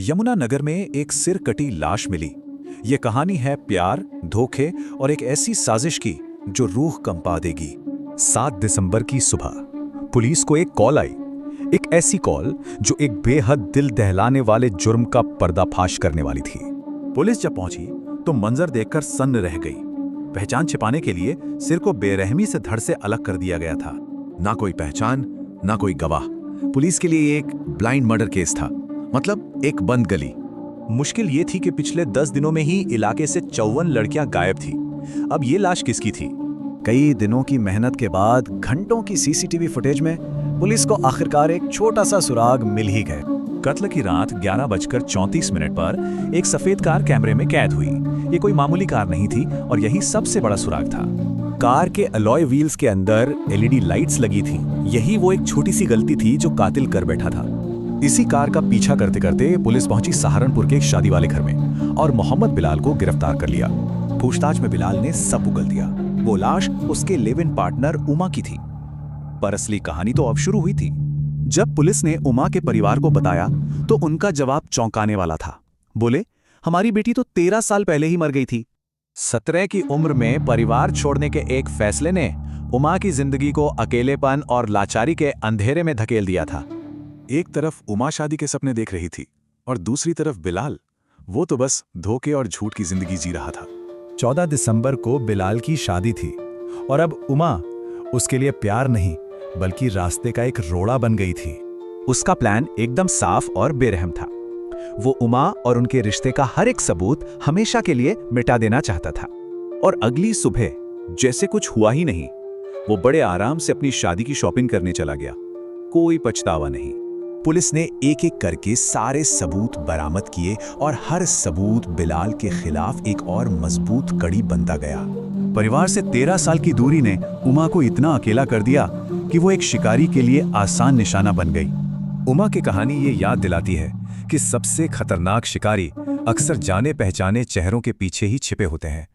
यमुनानगर में एक सिर कटी लाश मिली। ये कहानी है प्यार, धोखे और एक ऐसी साजिश की जो रूह कंपा देगी। 7 दिसंबर की सुबह पुलिस को एक कॉल आई। एक ऐसी कॉल जो एक बेहद दिल दहलाने वाले जुर्म का पर्दाफाश करने वाली थी। पुलिस जब पहुंची तो मंजर देखकर सन्न रह गई। पहचान छिपाने के लिए सिर को बेरहमी से धड़ से अलग कर दिया गया था। ना कोई पहचान, ना कोई गवाह। पुलिस के लिए एक ब्लाइंड मर्डर केस था, मतलब एक बंद गली। मुश्किल ये थी कि पिछले 10 दिनों में ही इलाके से 54 लड़कियां गायब थी। अब ये लाश किसकी थी? कई दिनों की मेहनत के बाद घंटों की सीसीटीवी फुटेज में पुलिस को आखिरकार एक छोटा सा सुराग मिल ही गया। कत्ल की रात 11:34 पर एक सफेद कार कैमरे में कैद हुई। ये कोई मामूली कार नहीं थी और यही सबसे बड़ा सुराग था। कार के अलॉय व्हील्स के अंदर एलईडी लाइट्स लगी थी। यही वो एक छोटी सी गलती थी जो कातिल कर बैठा था। इसी कार का पीछा करते करते पुलिस पहुंची सहारनपुर के एक शादी वाले घर में और मोहम्मद बिलाल को गिरफ्तार कर लिया। पूछताछ में बिलाल ने सब उगल दिया। वो लाश उसके लिव इन पार्टनर उमा की थी। पर असली कहानी तो अब शुरू हुई थी। जब पुलिस ने उमा के परिवार को बताया तो उनका जवाब चौंकाने वाला था। बोले, हमारी बेटी तो 13 साल पहले ही मर गई थी। 17 की उम्र में परिवार छोड़ने के एक फैसले ने उमा की जिंदगी को अकेलेपन और लाचारी के अंधेरे में धकेल दिया था। एक तरफ उमा शादी के सपने देख रही थी और दूसरी तरफ बिलाल, वो तो बस धोखे और झूठ की जिंदगी जी रहा था। 14 दिसंबर को बिलाल की शादी थी और अब उमा उसके लिए प्यार नहीं बल्कि रास्ते का एक रोड़ा बन गई थी। उसका प्लान एकदम साफ और बेरहम था। वो उमा और उनके रिश्ते का हर एक सबूत हमेशा के लिए मिटा देना चाहता था। और अगली सुबह जैसे कुछ हुआ ही नहीं, वो बड़े आराम से अपनी शादी की शॉपिंग करने चला गया। कोई पछतावा नहीं। पुलिस ने एक एक करके सारे सबूत बरामद किए और हर सबूत बिलाल के खिलाफ एक और मजबूत कड़ी बनता गया। परिवार से 13 साल की दूरी ने उमा को इतना अकेला कर दिया कि वो एक शिकारी के लिए आसान निशाना बन गई। उमा की कहानी ये याद दिलाती है कि सबसे खतरनाक शिकारी अक्सर जाने पहचाने चेहरों के पीछे ही छिपे होते हैं।